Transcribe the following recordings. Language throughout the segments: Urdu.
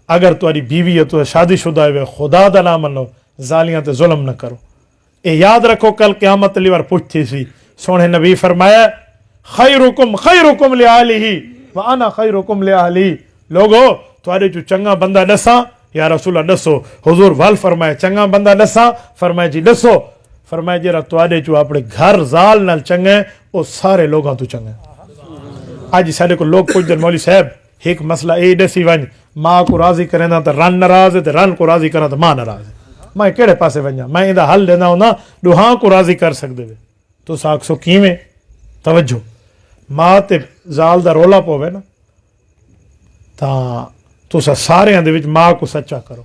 اگر تاری بیوی ہے تو شادی شدہ ہے خدا دا نام منو زالیاں تے ظلم نہ کرو. اے یاد رکھو کل قیامت علی وار پوچھتی سی سونے نبی فرمایا خیرکم خیرکم لآلہ وانا خیرکم لآہلی. لوگو تھوڑے جو چنگا بندہ دساں یا رسول اللہ دسو. حضور وال فرمایا چنگا بندہ دساں فرمایا جی دسو. فرمایا جیرا تھوڑے جو اپنے گھر زال نال چنگا ہے وہ سارے لوگاں تو چنگا ہے. آج سارے کو لوگ پوچھ دن مولوی صاحب ایک مسئلہ اے دسی ون ماں کو راضی کریں تو رن ناراض ہے تو رن کو راضی کریں تو ماں ناراض ہے. میں کہڑے پاسے ونجا میں یہ حل دینا ہوں نا دوہاں کو راضی کر سکتے ہوئے تو ساکھ سو کیویں توجہ ماں تے زال دا رولا پوے نا تو سارے دے وچ ماں کو سچا کرو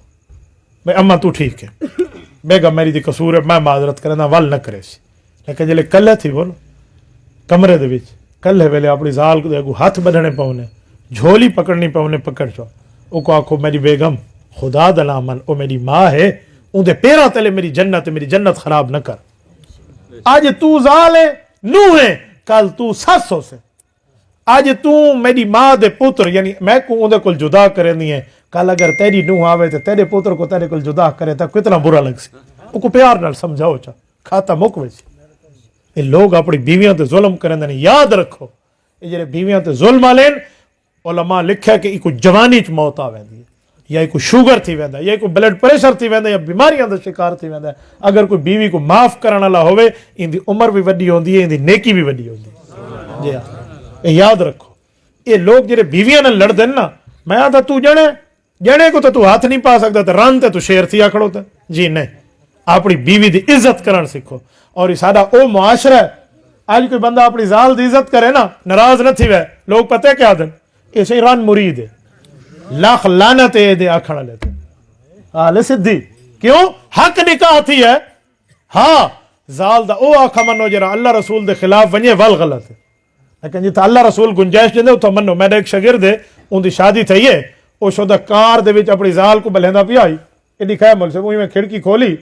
بھائی اما تو ٹھیک ہے بیگم میری دی قصور ہے میں معذرت کرنا ول نہ کرے سی. لیکن جلے کلے تھی بولو کمرے دے وچ کلے ویلے اپنی زال کو ہاتھ بدھنے پونے جھولی پکڑنی پونے پکڑ چو او کو آکھو میری بیگم خدا دا نام من او میری ماں ہے اون دے پیراں تلے میری جنت خراب نہ کر. آج تو زال ہے نو ہے کل تو سس ہو سے. آج تو میری ماں دے پتر یعنی میں کو اون دے کول جدا کرے نہیں ہے کل اگر تیری نو آوے تے تیرے پتر کو تیرے کول جدا کرے تا کتنا برا لگ سی. او کو پیار نال سمجھاؤ چا کھاتا مک وے سی. یہ لوگ اپنی بیویاں تے ظلم کریں دے یاد رکھو یہ جڑے بیویاں تے ظلم والے علماء لکھا کہ ایک جوانی چ موت آ ویندی ہے یا کوئی شوگر تھی ویندا یا کوئی بلڈ پریشر تھی ویندا یا بیماریاں دا شکار تھی ویندا. اگر کوئی بیوی کو معاف کرن والا ہوے ان دی عمر بھی وڈی ہوندی ہے ان دی نیکی بھی وڈی ہوندی ہے. جی ہاں یہ یاد رکھو. یہ لوگ جڑے بیویاں نال لڑ دین نا میں آتا تو جنے کو تو ہاتھ نہیں پا سکتا تے رن تے تو شیر تھی آکھڑو تے جی نہیں. اپنی بیوی دی عزت کرن سیکھو. اور یہ ساڈا او معاشرہ ہے آج کوئی بندہ اپنی زال دی عزت کرے نا ناراض نہ تھی وے لوگ پتہ کیا دن اسے رن مرید ہے لاکھ لعنت ہے دے آکھن والے تے حال سدھی کیوں حق نکاح تھی ہے. ہاں زال دا او آکھا منو جرا اللہ رسول دے خلاف ونجے ول غلط ہے. لیکن جی اللہ رسول گنجائش دیندے تو منو میرا ایک شاگرد ہے ان دی شادی تھی ہے او شودا کار دے وچ اپنی زال کو بلیندا پیا آئی ایڈی خیر مول سے میں کھڑکی کھولی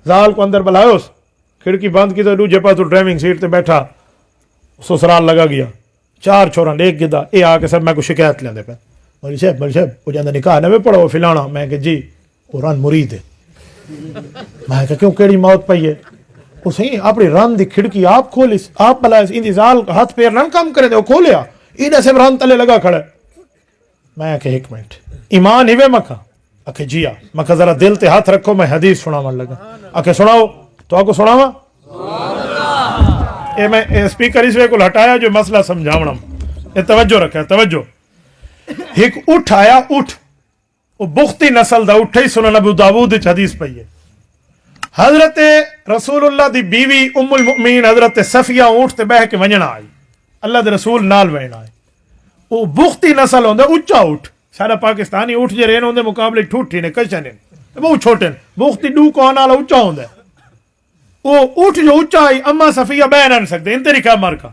زال کو اندر بلایوس کھڑکی بند کی تو دوجے پاس ڈرائیونگ سیٹ تے بیٹھا سسرال لگا گیا چار چھوڑا ایک گدا اے آ کے سب میں کو شکایت لیندے پے مولوی صاحب وہ جاندے نکاح نہ پڑھو فلانا میں کہ جی وہ رن مرید ہے. میں کہ کیوں کیڑی موت پئی ہے وہ صحیح اپنی رن دی کھڑکی آپ کھولی آپ بلائے ان دی زال ہاتھ پیر نہ کام کرے وہ کھولیا ان سے رن تلے لگا کھڑا. میں کہ ایک منٹ ایمان ہی مکھا آکھے جی آ مکھا ذرا دل تے ہاتھ رکھو میں حدیث سناون لگا. آکھے سناؤ تو آپ کو سناواں اے میں اسپیکر اس وے کو ہٹایا جو مسئلہ سمجھاونا اے توجہ رکھا توجہ. ایک اٹھ آیا اٹھ وہ بختی نسل دا اٹھے ہی سنن ابو داؤد وچ حدیث پئی ہے. حضرت رسول اللہ دی بیوی ام المؤمنین حضرت صفیہ اونٹ تے بہ کے ونجنا آئی اللہ دے رسول نال وین آئے. وہ بختی نسل ہوندا اونچا اٹھ سارا پاکستانی اٹھ جے رہن ہوندے مقابلے ٹھوٹھی نے کچھ نے بہت چھوٹے بختی ڈو کون والا اونچا ہوندا وہ اٹھ جو اونچا آئی اما صفیہ بہ نہ سکدے ان طریقہ مارکا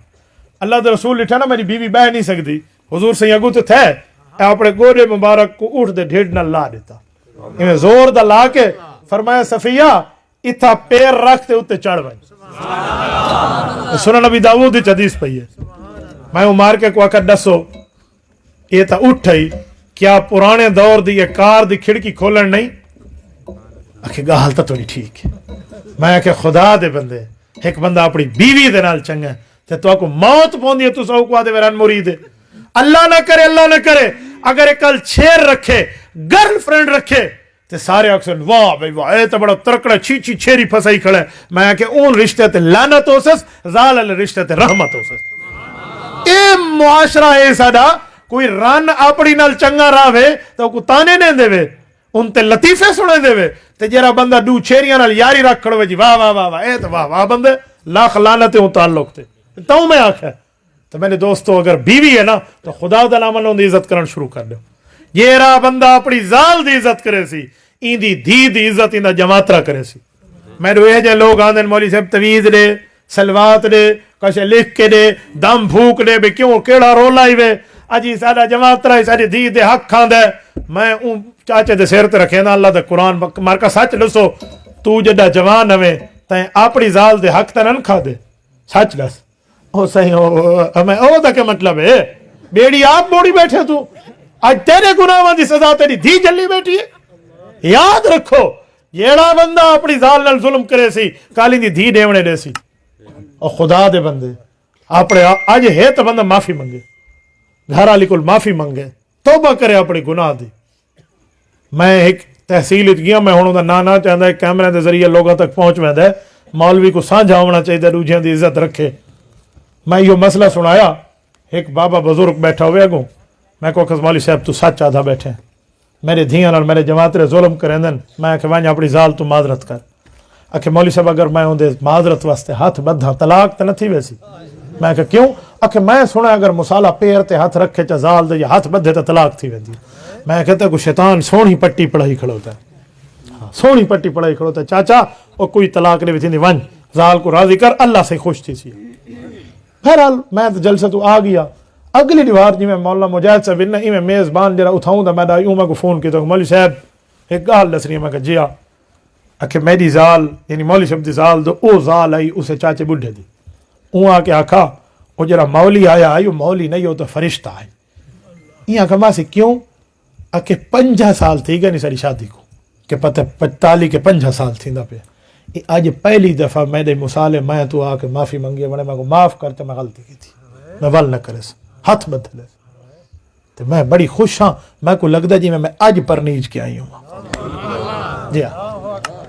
اللہ دے رسول لکھا نا میری بیوی بہ نہیں سکدی حضور سے اگو تو تھے اپنے گورے مبارک کو اٹھ دے ڈھیڈ نہ لا دیتا انہیں زور دا لا کے فرمایا صفیہ اتھا پیر رکھ تے اتے چڑھ بھائی سنن نبی داؤد دی حدیث پئی ہے. میں وہ مار کے کو آکھا دسو یہ تا اٹھ ہی کیا پرانے دور دی یہ کار دی کھڑکی کھولن نہیں آکھے گال تا تو نہیں ٹھیک ہے. میں کہ خدا دے بندے ایک بندہ اپنی بیوی دے نال چنگا تے تو کو موت پوندی ہے تو سو کو آدے ورن مرید ہے. اللہ نہ کرے اگر کل چھیر رکھے گرل فرینڈ رکھے تے سارے اکثر واہ بھائی واہ اے تو بڑا ترکڑا چھی چھیری پھسائی کھڑا ہے. میں کہ اون رشتے تے لعنت ہوسس زال علی رشتے تے رحمت ہوسس. اے معاشرہ اے ساڈا کوئی رن اپنی نال چنگا راوے تو کو تانے نہیں دے وے ان تے لطیفے سنے دے وے تے جرا بندہ دو چھیریاں نال یاری رکھ کھڑوے جی واہ واہ واہ واہ اے تو واہ واہ بندے لاکھ لعنت ہوں تعلق تے تو میں آکھا تو میرے دوستو اگر بیوی ہے نا تو خدا دا نام اللہ دی عزت کرن شروع کر دو. یہ را بندہ اپنی زال دی عزت کرے سی این دی دھی دی عزت این دا جماعترہ کرے سی. میں روئے جائے لوگ آندھن مولوی صاحب تویز دے سلوات دے کشے لکھ کے دے دم بھوک دے بے کیوں کیڑا رولا ہی وے اجی سادہ جماعترہ سادی دھی دے حق کھان دے. میں اون چاچے دے سیر تے رکھے نا اللہ دے قرآن مارکا سچ لسو تو جڈا جوان ہوئے تائیں اپنی زال دے حق تے نن کھا دے سچ لس او صحیح ہمیں او دا کیا مطلب ہے بیڑی آپ موڑی بیٹھے تو اج تیرے گناہاں دی سزا تیری دھی جلی بیٹھی ہے. یاد رکھو جیڑا بندہ اپنی ذال نال ظلم کرے سی کالی دی دھی ڈیونے دے سی. اور خدا دے بندے اپنے اج ہے تو بندہ معافی منگے, گھر والی کول معافی منگے, توبہ کرے اپنے گناہ دی. میں ایک تحصیل گیا, میں ہوں نا چاہتا ہے کیمرے کے ذریعے لوگوں تک پہنچ ویندہ ہے, مولوی کو سانجھا ہونا چاہیے, دوجیاں دی عزت رکھے. میں یہ مسئلہ سنایا, ایک بابا بزرگ بیٹھا ہوئے اگوں, میں کو مولوی صاحب تو سچ آدھا بیٹھے, میرے دھیاں نال میرے جماعت ظلم کریں دن, میں کہ وانجا اپنی ذال تو معذرت کر. کہ مولوی صاحب اگر میں اندے معذرت واسطے ہاتھ بدھا طلاق تو نہ تھی ویسی. میں کہ کیوں؟ کہ میں سنا اگر مصالحہ پیر تے ہاتھ رکھے چا ذال دے یا ہاتھ بدھے تو طلاق تھی ویندی. میں کہتا کہ شیطان سونی پٹی پڑھائی کھڑوتا ہے, سونی پٹی پڑھائی کھڑوتا ہے. چاچا وہ کوئی طلاق نہیں تھی, ون ذال کو راضی کر, اللہ سے خوش تھی سی. بہرحال میں تو جلسہ تو آ گیا. اگلی دیوار جی میں مولانا مجاہد صاحب نے میں میزبان جرا اٹھاؤں میں میں کو فون کیا تو مولوی صاحب ایک گال دس رہی ہے. میں کہ جی کہ میری ذال یعنی مولوی صاحب دی ذال تو او ذال آئی اسے چاچے بڈھے دی. اون آ کے آکھا وہ جرا مولی آیا آئی, وہ مولی نہیں ہو تو فرشتہ آئی. یہ آکھا ماں سے کیوں؟ کہ 50 سال تھی گئے نہیں ساری شادی کو, کہ پتہ 45 کے 50 سال تھی نہ پہ. آج پہلی دفعہ میں دے مسالے میں تو آ کے معافی منگی, میں کو معاف کرتے, میں غلطی کی تھی, میں ول نہ کرے ہاتھ بدلے. تو میں بڑی خوش ہاں, میں کو لگتا جی میں اج پرنیج کے آئی ہوں. جی ہاں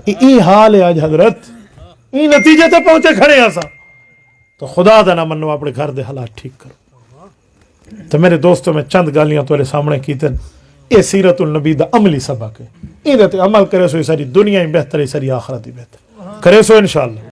یہ حال ہے آج حضرت, یہ نتیجے تے پہنچے کھڑے ہیں سا. تو خدا دا نہ منو, اپنے گھر دے حالات ٹھیک کرو. تو میرے دوستوں میں چند گالیاں تیرے سامنے کیتن, یہ سیرت النبی دا عملی سبق ہے. یہ عمل کرے سو ساری دنیا ہی بہتر ہے, ساری آخرت ہی بہتر کرے سو انشاءاللہ.